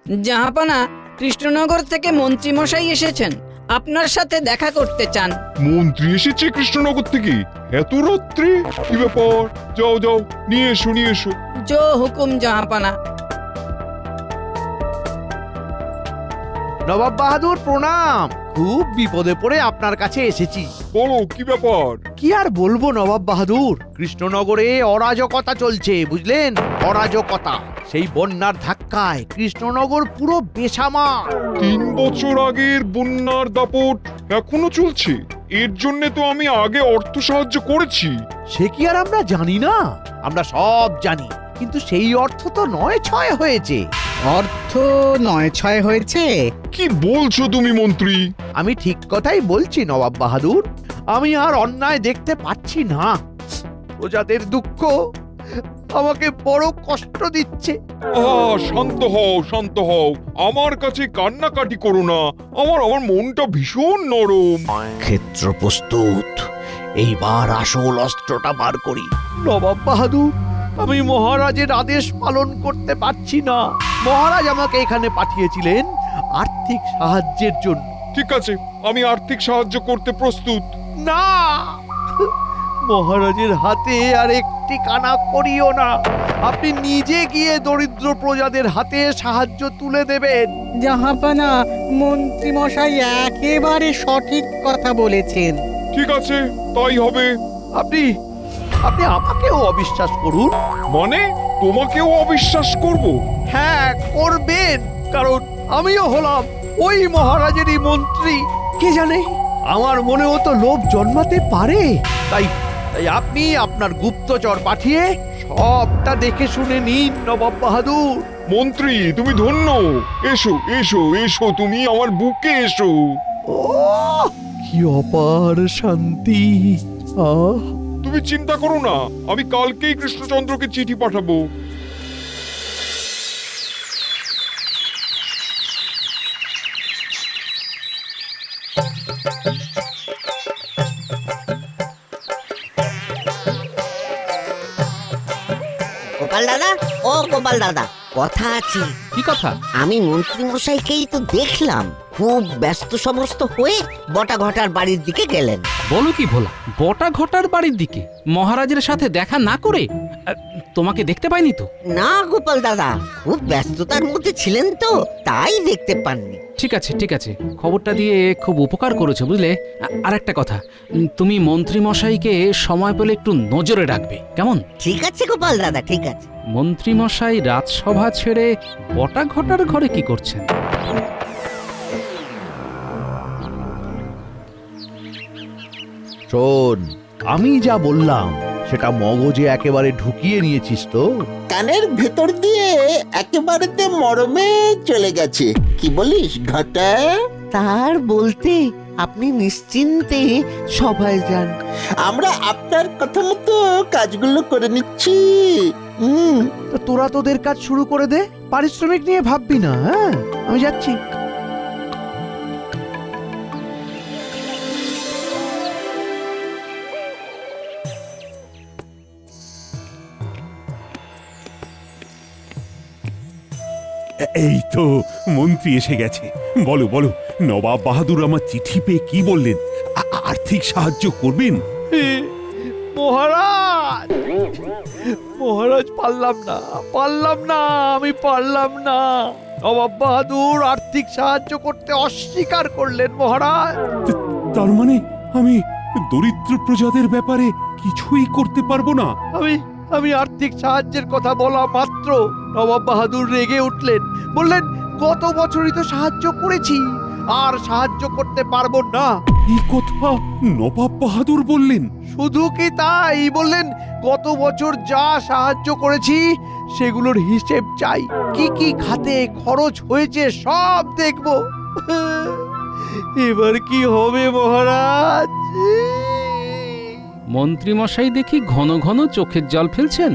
জাহাপানা, কৃষ্ণনগর থেকে মন্ত্রী মশাই এসেছেন, আপনার সাথে দেখা করতে চান। মন্ত্রী এসেছে কৃষ্ণনগর থেকে এত রাত্রে? কি ব্যাপার? যাও যাও, নিয়ে এসো নিয়ে এসো। জো হুকুম জাহাপানা। নবাব বাহাদুর প্রণাম। খুব বিপদে পড়ে আপনার কাছে এসেছি। বলো কি ব্যাপার? কি আর বলবো নবাব বাহাদুর, কৃষ্ণনগরে অরাজকতা চলছে, বুঝলেন? অরাজকতা। সেই বন্যার ধাক্কায় কৃষ্ণনগর পুরো বেসামাল। 3 বছর আগের বন্যার দাপট এখনো চলছে? এর জন্য তো আমি আগে অর্থ সাহায্য করেছি। সে কি আর আমরা জানি না? আমরা সব জানি, কিন্তু সেই অর্থ তো 9-6 হয়েছে। অর্থ 9-6 হয়েছে? কি বলছো তুমি মন্ত্রী? আমি ঠিক কথাই বলছি নবাব বাহাদুর। আমি আর অন্যায় দেখতে পাচ্ছি না। প্রজাদের দুঃখ আমাকে বড় কষ্ট দিচ্ছে। শান্ত হও শান্ত হও, আমার কাছে কান্নাকাটি করো না। আমার মনটা ভীষণ নরম। ক্ষেত্র প্রস্তুত, এইবার আসল অস্ত্রটা বার করি। নবাব বাহাদুর, আমি মহারাজের আদেশ পালন করতে পারছি না। মহারাজ আমাকে এখানে পাঠিয়েছিলেন আর্থিক সাহায্যের জন্য। ঠিক আছে, আমি আর্থিক সাহায্য করতে প্রস্তুত। না, মহারাজের হাতে আর একটি কানা করিও না। আপনি নিজে গিয়ে দরিদ্র প্রজাদের হাতে সাহায্য তুলে দেবেন। জাহাপানা, মন্ত্রী মশাই একেবারে সঠিক কথা বলেছেন। ঠিক আছে, তাই হবে। আপনি আপনি আমাকেও অবিশ্বাস করুন। মানে তোমাকেও অবিশ্বাস করব? হ্যাঁ, করবেন, কারণ আমিও হলাম ওই মহারাজেরই মন্ত্রী। কে জানে, আমার মনেও তো লোভ জন্মাতে পারে। তাই তাই আপনি আপনার গুপ্তচর পাঠিয়ে সবটা দেখে শুনে নিন নবাব বাহাদুর। মন্ত্রী তুমি ধন্য। এসো এসো এসো, তুমি আমার বুকে এসো। ও কি অপার শান্তি! আহ, তুমি চিন্তা করো না, আমি কালকেই কৃষ্ণচন্দ্রকে চিঠি পাঠাবো। গোপাল দাদা, ও গোপাল দাদা, কথা আছে। কি কথা? আমি মন্ত্রী মশাইকেই তো দেখলাম খুব ব্যস্ত সমস্ত হয়ে বটা ঘটার বাড়ির দিকে গেলেন। বলো কি ভোলা, বটা ঘটার বাড়ির দিকে মহারাজের সাথে দেখা না করে? তোমাকে দেখতে পাইনি তো। না গোপাল দাদা, খুব ব্যস্ততার মধ্যে ছিলেন তো, তাই দেখতে পাননি। ঠিক আছে ঠিক আছে, খবরটা দিয়ে খুব উপকার করেছো বুঝলে। আর একটা কথা, তুমি মন্ত্রী মশাইকে সময় পেলে একটু নজরে রাখবে, কেমন? ঠিক আছে গোপাল দাদা, ঠিক আছে। মন্ত্রী মশাই রাজসভা ছেড়ে বটা ঘটার ঘরে কি করছেন? শোন, আমি যা বললাম সেটা মগজে একেবারে ঢুকিয়ে নিয়েছিস তো? কানের ভেতর দিয়ে একেবারেতে মরমে চলে গেছে। কি বলিস ঘটা? তার বলতে আপনি নিশ্চিন্তে সবাই যান। আমরা আপনার কথা মতো কাজগুলো করে নিচ্ছি। তো তোরা তোদের কাজ শুরু করে দে, পারিশ্রমিক নিয়ে ভাববি না। হ্যাঁ, আমি যাচ্ছি। এই তো মন্ত্রী এসে গেছে। বলো বলো, নবাব বাহাদুর আমার চিঠি পেয়ে কি বললেন? আর্থিক সাহায্য করবেন? মহারাজ, মহারাজ, পারলাম না, আমি পারলাম না। নবাব বাহাদুর আর্থিক সাহায্য করতে অস্বীকার করলেন মহারাজ। তার মানে আমি দরিদ্র প্রজাদের ব্যাপারে কিছুই করতে পারবো না? আমি আর্থিক সাহায্যের কথা বলা মাত্র নবাব বাহাদুর রেগে উঠলেন। বললেন, গত বছরই তো সাহায্য করেছি, আর সাহায্য করতে পারবো না। এই কথা নবাব বাহাদুর বললেন? শুধু কি তাই, বললেন গত বছর যা সাহায্য করেছি সেগুলোর হিসেব চাই। কি কি খাতে খরচ হয়েছে সব দেখব। এবার কি হবে মহারাজ? মন্ত্রী মশাই দেখি ঘন ঘন চোখের জল ফেলছেন।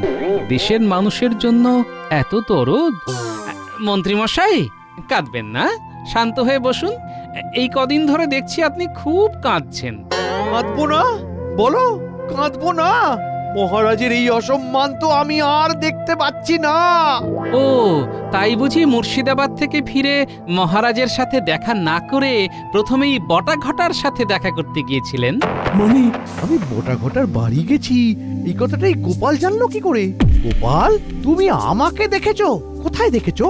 দেশের মানুষের জন্য এত দরদ। মন্ত্রী মশাই কাঁদবেন না, শান্ত হয়ে বসুন। এই কদিন ধরে দেখছি আপনি খুব কাঁদছেন। কাঁদবো না? বলো, কাঁদবো না? মহারাজের এই অসম্মান তো আমি আর দেখতে পাচ্ছি না। ও তাই বুঝি মুর্শিদাবাদ থেকে ফিরে মহারাজের সাথে দেখা না করে প্রথমেই বটাঘটার সাথে দেখা করতে গিয়েছিলেন? মানে আমি মোটা ঘটার বাড়ি গেছি এই কথাটাই গোপাল জানলো কি করে? গোপাল, তুমি আমাকে দেখেছো? কোথায় দেখেছো?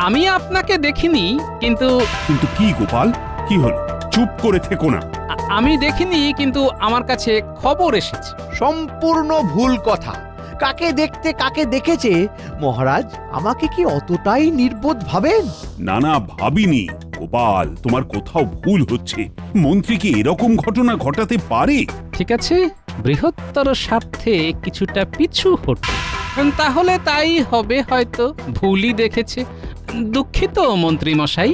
আমি আপনাকে দেখিনি, কিন্তু কিন্তু কি গোপাল, কি হলো? চুপ করে থেকো না। আমি দেখিনি, কিন্তু আমার কাছে খবর এসেছে। সম্পূর্ণ ভুল কথা। কাকে দেখতে কাকে দেখেছে? মহারাজ আমাকে কি অতটাই নির্বোধ ভাবেন? না না, ভাবিনি গোপাল, তোমার কোথাও ভুল হচ্ছে। মন্ত্রী কি এরকম ঘটনা ঘটাতে পারে? ঠিক আছে, বৃহত্তর স্বার্থে কিছুটা পিছু হটে। তাহলে তাই হবে, হয়তো ভুলই দেখেছে। দুঃখিত মন্ত্রী মশাই।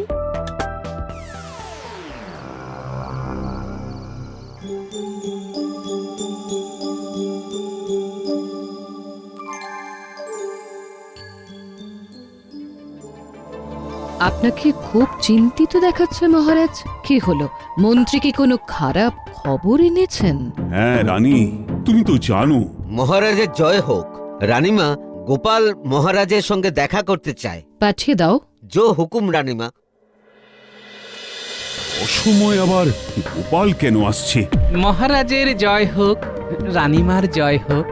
আপনাকে খুব চিন্তিত দেখাচ্ছে মহারাজ। কি হলো? মন্ত্রী কি কোনো খারাপ খবর এনেছেন? হ্যাঁ রানী, তুমি তো জানো। মহারাজের জয় হোক। রানীমা, গোপাল মহারাজের সঙ্গে দেখা করতে চায়। পাঠিয়ে দাও। জো হুকুম রানীমা। অসময় আবার গোপাল কেন আসছে? মহারাজের জয় হোক, রানীমার জয় হোক।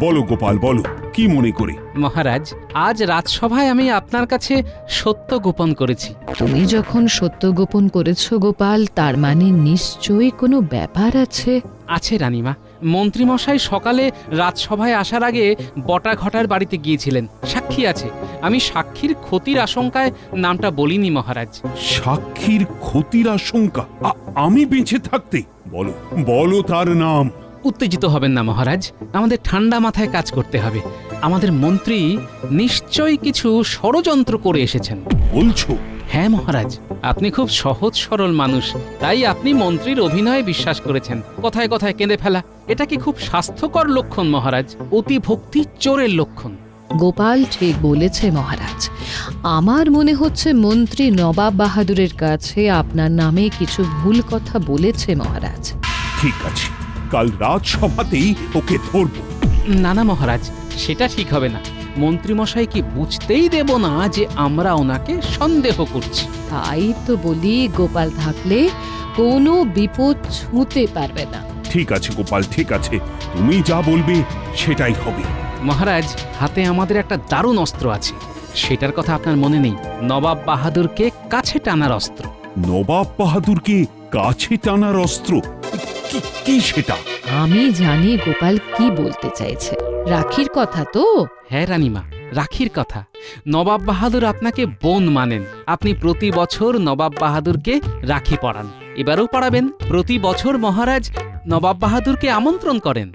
বলো গোপাল, বলো, কি মনে করে? মহারাজ, আজ রাজসভায় আমি আপনার কাছে সত্য গোপন করেছি। তুমি যখন সত্য গোপন করেছো গোপাল, তার মানে নিশ্চয়ই কোনো ব্যাপার আছে। আছে রানীমা। মন্ত্রীমশাই সকালে রাজসভায় আসার আগে বটাঘটার বাড়িতে গিয়েছিলেন, সাক্ষী আছে। আমি সাক্ষীর ক্ষতির আশঙ্কায় নামটা বলিনি মহারাজ। সাক্ষীর ক্ষতির আশঙ্কা? আমি বেঁচে থাকতে? বলো বলো তার নাম। উত্তেজিত হবেন না মহারাজ, আমাদের ঠান্ডা মাথায় কাজ করতে হবে। আমাদের মন্ত্রী নিশ্চয়ই কিছু ষড়যন্ত্র করে এসেছেন। বলছো? হ্যাঁ মহারাজ, আপনি খুব সহজ সরল মানুষ, তাই আপনি মন্ত্রীর অভিনয়ে বিশ্বাস করেছেন। কথায় কথায় কেঁদে ফেলা, এটা কি খুব স্বাস্থ্যকর লক্ষণ মহারাজ? অতি ভক্তি চোরের লক্ষণ। গোপাল ঠিক বলেছে মহারাজ। আমার মনে হচ্ছে মন্ত্রী নবাব বাহাদুরের কাছে আপনার নামে কিছু ভুল কথা বলেছে মহারাজ। ঠিক আছে, কাল রাজসভাতেই ওকে ধরবো। না না মহারাজ, সেটা ঠিক হবে না। মন্ত্রীমশাই কি বুঝতেই দেব না যে আমরা ওনাকে সন্দেহ করছি। তাই তো বলি, গোপাল থাকলে কোনো বিপদ ছুঁতে পারবে না। ঠিক আছে গোপাল, ঠিক আছে, তুমি যা বলবে সেটাই হবে। মহারাজ, হাতে আমাদের একটা দারুণ অস্ত্র আছে। সেটার কথা আপনার মনে নেই? নবাব বাহাদুরকে কাছে টানার অস্ত্র। নবাব বাহাদুরকে কাছে টানার অস্ত্র? কি সেটা? আমি জানি গোপাল কি বলতে চাইছে। রাখির কথা তো? হ্যাঁ রানীমা, রাখির কথা। নবাব বাহাদুর আপনাকে বোন মানেন। আপনি প্রতি বছর নবাব বাহাদুরকে রাখি পরান, এবারেও পড়াবেন। প্রতি বছর মহারাজ নবাব বাহাদুরকে আমন্ত্রণ করেন।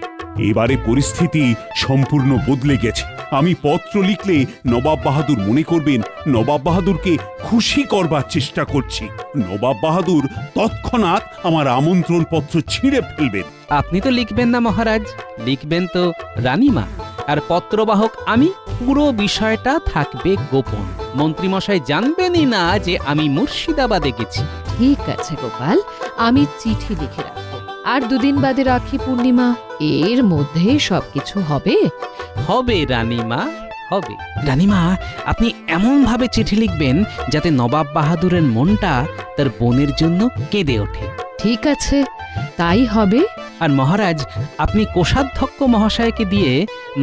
এবারে পরিস্থিতি সম্পূর্ণ বদলে গেছে। আমি পত্র লিখলে নবাব বাহাদুর মনে করবেন নবাব বাহাদুরকে খুশি করবার চেষ্টা করছি। নবাব বাহাদুর তৎক্ষণাৎ আমার আমন্ত্রণ পত্র ছিঁড়ে ফেলবেন। আপনি তো লিখবেন না মহারাজ, লিখবেন তো রানীমা, আর পত্রবাহক আমি। পুরো বিষয়টা থাকবে গোপন। মন্ত্রীমশাই জানবেনই না যে আমি মুর্শিদাবাদে গেছি। ঠিক আছে গোপাল, আমি চিঠি লিখে রাখবো। আর দুদিন বাদে রাখি পূর্ণিমা, এর মধ্যে সবকিছু হবে। হবে রানীমা, হবে। রানীমা, আপনি এমন ভাবে চিঠি লিখবেন যাতে নবাব বাহাদুরের মনটা তার বোনের জন্য কেঁদে ওঠে। ঠিক আছে, তাই হবে। আর মহারাজ, আপনি কোষাধ্যক্ষ মহাশয়কে দিয়ে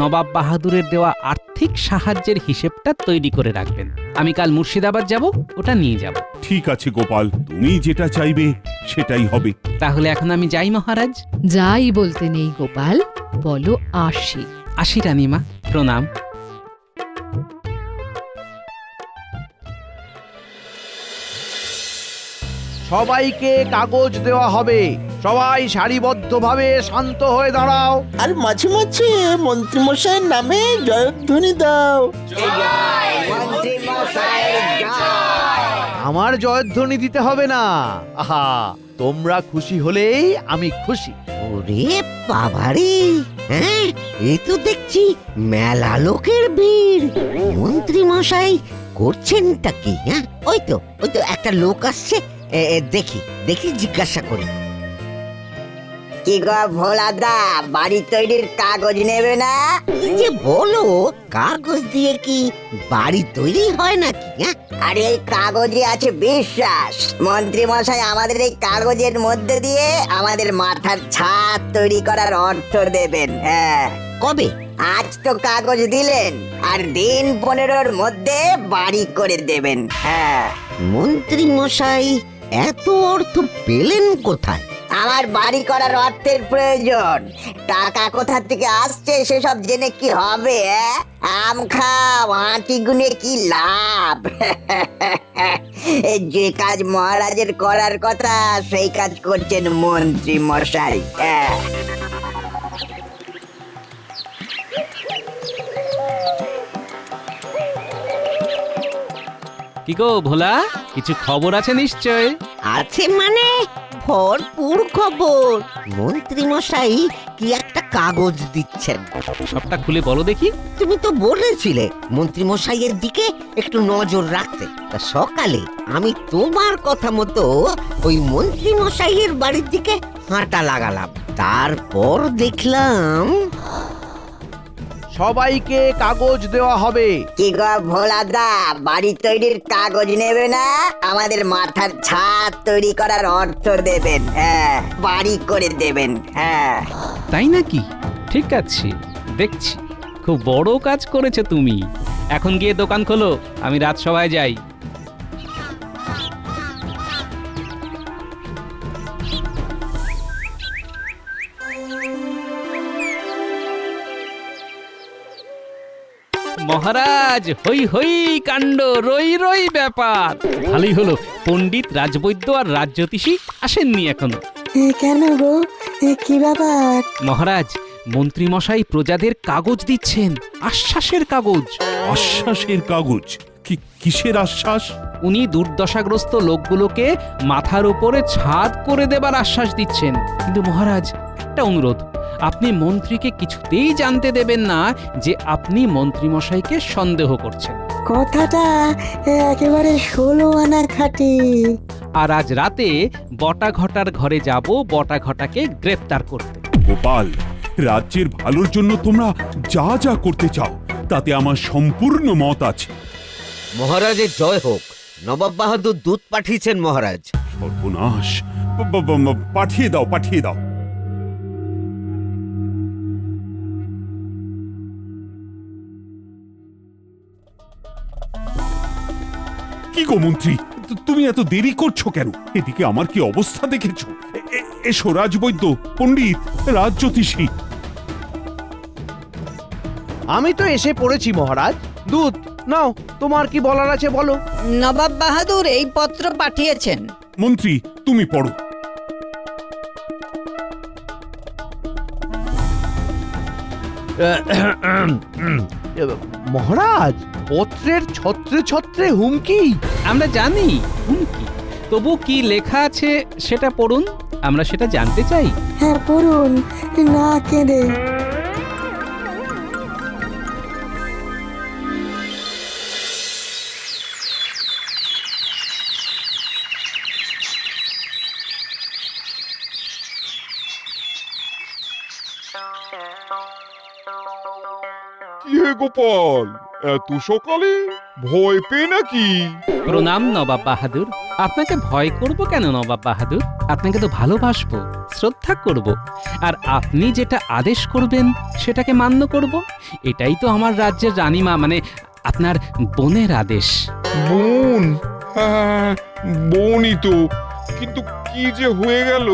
নবাব বাহাদুরের দেওয়া আর্থিক সাহায্যের হিসেবটা তৈরি করে রাখবেন। আমি কাল মুর্শিদাবাদ যাব, ওটা নিয়ে যাব। ঠিক আছে গোপাল, তুমি যেটা চাইবে সেটাই হবে। তাহলে এখন আমি যাই মহারাজ। যাই বলতে নেই গোপাল, বলো আসি। আসি রানীমা, প্রণাম। সবাইকে কাগজ দেওয়া হবে। সবাই সারিবদ্ধভাবে শান্ত হয়ে দাঁড়াও। আর মাঝে মাঝে মন্ত্রীমশাইয়ের নামে জয়ধ্বনি দাও। আমার জয়ধ্বনি দিতে হবে না। আহা, তোমরা খুশি হলেই আমি খুশি। ওরে বাবারে, হ্যাঁ, এ তো দেখছি মেলা লোকের ভিড়। মন্ত্রী মশাই করছেনটা কি? হ্যাঁ, ওই তো একটা লোক আসছে। দেখি জিজ্ঞাসা করি। কি গো ভোলাদা, বাড়ি তৈরির কাগজ নেবে না? কি যে বলো, কাগজ দিয়ে কি বাড়ি তৈরি হয় নাকি? হ্যাঁ, আর এই কাগজে আছে বিশ্বাস। মন্ত্রী মশাই আমাদের এই কাগজের মধ্যে দিয়ে আমাদের মাথার ছাদ তৈরি করার অর্থ দেবেন। হ্যাঁ, কবে? আজ তো কাগজ দিলেন, আর দিন 15-র মধ্যে বাড়ি করে দেবেন। হ্যাঁ, মন্ত্রী মশাই এত অর্থ পেলেন কোথায়? আমার বাড়ি করার অর্থের প্রয়োজন। টাকা কোথা থেকে আসছে সেসব জেনে কি হবে? আম খাও, আঁটি গুনে কি লাভ? যে কাজ মহারাজের করার কথা সেই কাজ করছেন মন্ত্রী মশাই। কি গো ভোলা, কিছু খবর আছে নিশ্চয়? আছে মানে ভরপুর খবর। মন্ত্রী মশাই কি একটা কাগজ দিচ্ছেন। সবটা খুলে বলো দেখি। তুমি তো বলেছিলে মন্ত্রী মশাইয়ের দিকে একটু নজর রাখতে। তা সকালে আমি তোমার কথা মতো ওই মন্ত্রী মশাইয়ের বাড়ির দিকে হাঁটা লাগালাম। তারপর দেখলাম সবাইকে কাগজ দেওয়া হবে। কি গো ভোলাদা, বাড়ি তৈরির কাগজ নেবে না? আমাদের মাথার ছাদ তৈরি করার অর্থ দেবেন। হ্যাঁ, বাড়ি করে দেবেন। হ্যাঁ, তাই নাকি? ঠিক আছে, দেখছি। খুব বড় কাজ করেছো তুমি। এখন গিয়ে দোকান খোলো, আমি রাজসভায় যাই। মহারাজ, হই হই কাণ্ড, রই রই ব্যাপার। ভালোই হলো পণ্ডিত, রাজবৈদ্য আর রাজজ্যোতিষী আসেননি এখনো। কেন গো, কি ব্যাপার? মহারাজ, মন্ত্রী মশাই প্রজাদের কাগজ দিচ্ছেন, আশ্বাসের কাগজ। আশ্বাসের কাগজ? কিসের আশ্বাস? উনি দুর্দশাগ্রস্ত লোকগুলোকে মাথার উপরে ছাদ করে দেবার আশ্বাস দিচ্ছেন। কিন্তু মহারাজ, একটা অনুরোধ, আপনি মন্ত্রীকে কিছুতেই জানতে দেবেন না যে আপনি মন্ত্রী মশাইকে সন্দেহ করছেন। কথাটা একেবারে 16 আনা খাঁটি। আর আজ রাতে বটা ঘটার ঘরে যাব বটা ঘটাকে গ্রেফতার করতে। গোপাল, রাজ্যের ভালোর জন্য তোমরা যা যা করতে চাও তাতে আমার সম্পূর্ণ মত আছে। মহারাজের জয় হোক। নবাব বাহাদুর দূত পাঠিয়েছেন মহারাজ। সর্বনাশ! পাঠিয়ে দাও, পাঠিয়ে দাও। কি গো মন্ত্রী, তুমি এত দেরি করছো কেন? এদিকে আমার কি অবস্থা দেখেছো? এসো রাজবৈদ্য, পণ্ডিত, রাজজ্যোতিষী। আমি তো এসে পড়েছি মহারাজ। দূত নাও, তোমার কি বলার আছে বলো। নবাব বাহাদুর এই পত্র পাঠিয়েছেন। মন্ত্রী, তুমি পড়ো। মহারাজ, পত্রের ছত্রে ছত্রে হুমকি। আমরা জানি হুমকি, তবু কি লেখা আছে সেটা পড়ুন, আমরা সেটা জানতে চাই। হ্যাঁ, পড়ুন, না কেঁদে। কি হে গোপাল, এত সকালে ভয় পেয়ে নাকি? প্রণাম নবাব বাহাদুর। আপনাকে ভয় করব কেন নবাব বাহাদুর? আপনাকে তো ভালোবাসবো, শ্রদ্ধা করব, আর আপনি যেটা আদেশ করবেন সেটাকে মান্য করব। এটাই তো আমার রাজ্যের রানীমা, মানে আপনার বোনের আদেশ। বোন? হ্যাঁ, বোনই তো। কিন্তু কি যে হয়ে গেল?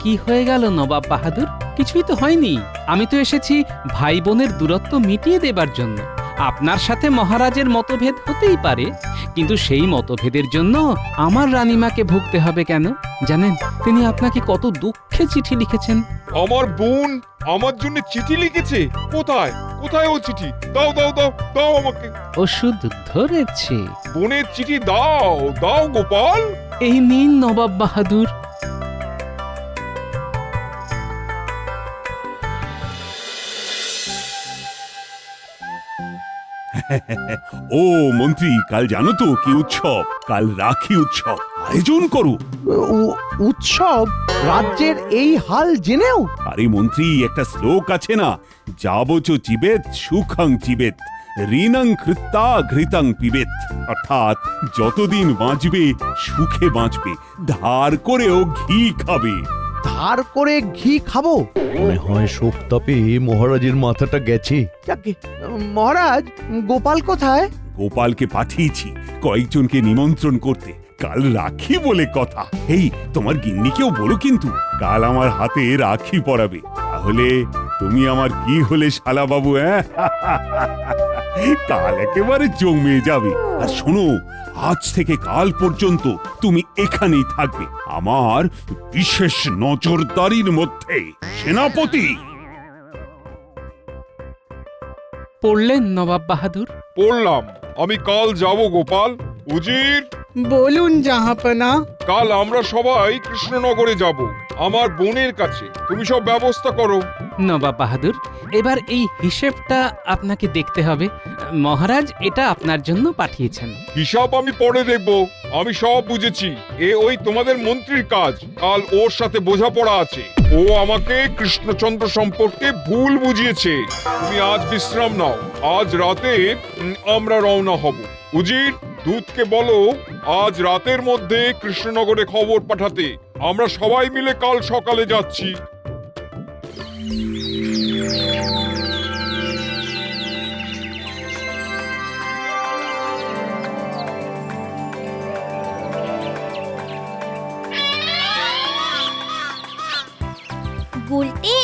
কি হয়ে গেল নবাব বাহাদুর? কিছুই তো হয়নি। আমি তো এসেছি ভাই বোনের দূরত্ব মিটিয়ে দেবার জন্য। আপনার সাথে মহারাজের মতভেদ হতেই পারে, কিন্তু সেই মতভেদের জন্য আমার রানীমাকে ভুগতে হবে কেন? জানেন তিনি আপনাকে কত দুঃখে চিঠি লিখেছেন। আমার বোন আমার জন্য চিঠি লিখেছে? কোথায় কোথায় ও চিঠি? দাও দাও দাও দাও আমাকে। ওষুধ ধরেছে। বোনের চিঠি দাও দাও গোপাল। এই নিন নবাব বাহাদুর। ও মন্ত্রী, কাল জানো তো কি উৎসব? কাল রাখি উৎসব। আয়োজন করো। উৎসব? রাজ্যের এই হাল জেনেও? আরে মন্ত্রী, একটা শ্লোক আছে না, যাবচ জীবেত সুখং জীবেত, ঋণং কৃত্তা ঘৃতং পিবেত। অর্থাৎ যতদিন বাঁচবে সুখে বাঁচবে, ধার করেও ঘি খাবে। ধার করে ঘি খাবো? মনে হয় শোক তাপে মহারাজের মাথাটা গেছে। যাকে মহারাজ, গোপাল কোথায়? গোপালকে পাঠিয়েছি কয়েকজনকে নিমন্ত্রণ করতে, কাল রাখি বলে কথা। এই তোমার গিন্নিকেও বলো কিন্তু, কাল আমার হাতে রাখি পরাবে। তাহলে তুমি আমার কি হলে শালা বাবু? কাল একেবারে জমে যাবে। আর শোনো, আজ থেকে কাল পর্যন্ত তুমি এখানেই থাকবে, আমার বিশেষ নজরদারির মধ্যে। সেনাপতি। পড়লেন নবাব বাহাদুর? পড়লাম। আমি কাল যাব গোপাল। উজির, বলুন জাহাপনা। কাল আমরা সবাই কৃষ্ণনগরে যাব, আমার বোনের কাছে। তুমি সব ব্যবস্থা করো। নবাব বাহাদুর, এবার এই হিসেবটা আপনাকে দেখতে হবে। মহারাজ এটা আপনার জন্য পাঠিয়েছেন। হিসাব আমি পরে দেখব, আমি সব বুঝেছি। ওই তোমাদের মন্ত্রীর কাজ। কাল ওর সাথে বোঝাপড়া আছে। ও আমাকে কৃষ্ণচন্দ্র সম্পর্কে ভুল বুঝিয়েছে। তুমি আজ বিশ্রাম নাও, আজ রাতে আমরা রওনা হব। উজির, দূতকে বলো আজ রাতের মধ্যে কৃষ্ণনগরে খবর পাঠাতে। আমরা সবাই মিলে কাল সকালে যাচ্ছি। গুলটে,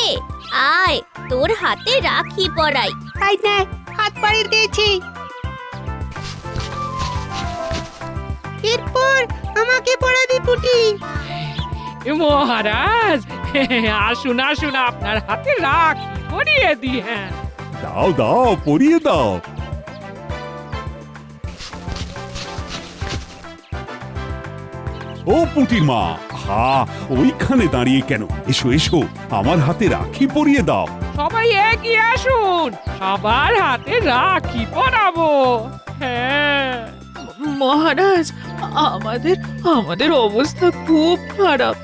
আয়, তোর হাতে রাখি পরাই। তাই না, হাত বাড়িয়ে দিয়েছি। এরপর আমাকে পড়াবি পুটি। মহারাজ, আসুন আসুন, আপনার হাতে রাখি পরিয়ে দিয়ে। দাও দাও, পরিয়ে দাও। ও পুটির মা, হা, ওইখানে দাঁড়িয়ে কেন? এসো এসো, আমার হাতে রাখি পরিয়ে দাও। সবাই এগিয়ে আসুন, সবার হাতে রাখি পরাবো। হ্যাঁ মহারাজ, আমাদের আমাদের অবস্থা খুব খারাপ।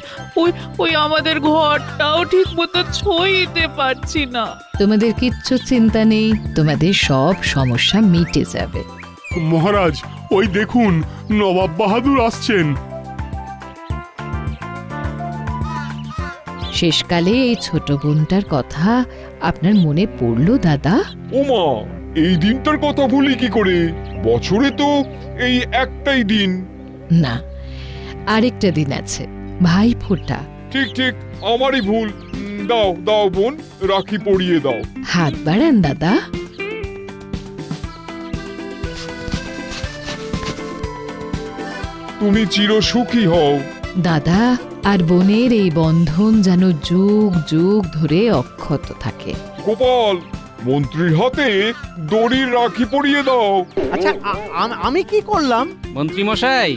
ওই আমাদের ঘরটাও ঠিক মতো ছইতে পারছি না। তোমাদের কিচ্ছু চিন্তা নেই, তোমাদের সব সমস্যা মিটে যাবে। মহারাজ, ওই দেখুন নবাব বাহাদুর আসছেন। শেষকালে এই ছোট বোনটার কথা আপনার মনে পড়লো দাদা? ওমা, এই দিনটার কথা ভুলি কি করে? বছরে তো এই একটাই দিন। না, আরেকটা দিন আছে, ভাই ফোঁটা। ঠিক ঠিক, আমারই ভুল। দাও দাও বোন, রাখি পরিয়ে দাও। হাত বাড়ান দাদা। তুমি চির সুখী হও। দাদা আর বোনের এই বন্ধন যেন যুগ যুগ ধরে অক্ষত থাকে। গোপাল, মন্ত্রীর হাতে দড়ির রাখি পরিয়ে দাও। আচ্ছা, আমি কি করলাম? মন্ত্রী মশাই,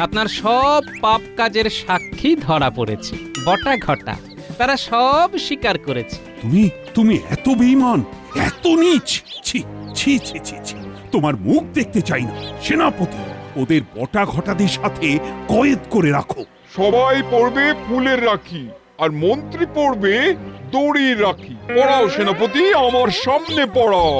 আপনার সব পাপ কাজের সাক্ষী ধরা পড়েছে, বটা ঘটা। তারা সব স্বীকার করেছে। তুমি তুমি এত বেঈমান, এত নীচ! ছি ছি ছি ছি ছি, তোমার মুখ দেখতে চাই না। সেনাপতি, ওদের বটা ঘটাদের সাথে কয়েদ করে রাখো। সবাই পড়বে ফুলের রাখি, আর মন্ত্রী পড়বে দড়ির রাখি। পড়াও সেনাপতি, আমার সামনে পড়াও।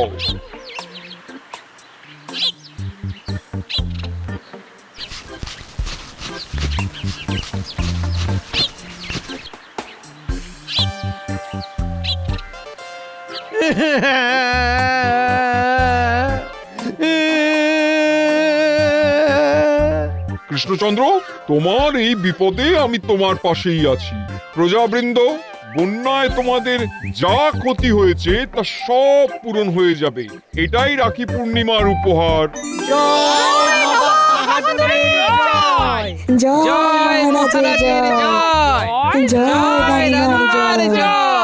কৃষ্ণচন্দ্র, তোমার এই বিপদে আমি তোমার পাশেই আছি। প্রজাবৃন্দ, বন্যায় তোমাদের যা ক্ষতি হয়েছে তা সব পূরণ হয়ে যাবে। এটাই রাখি পূর্ণিমার উপহার। জয় মহারাজের জয়। জয় রাজার জয়।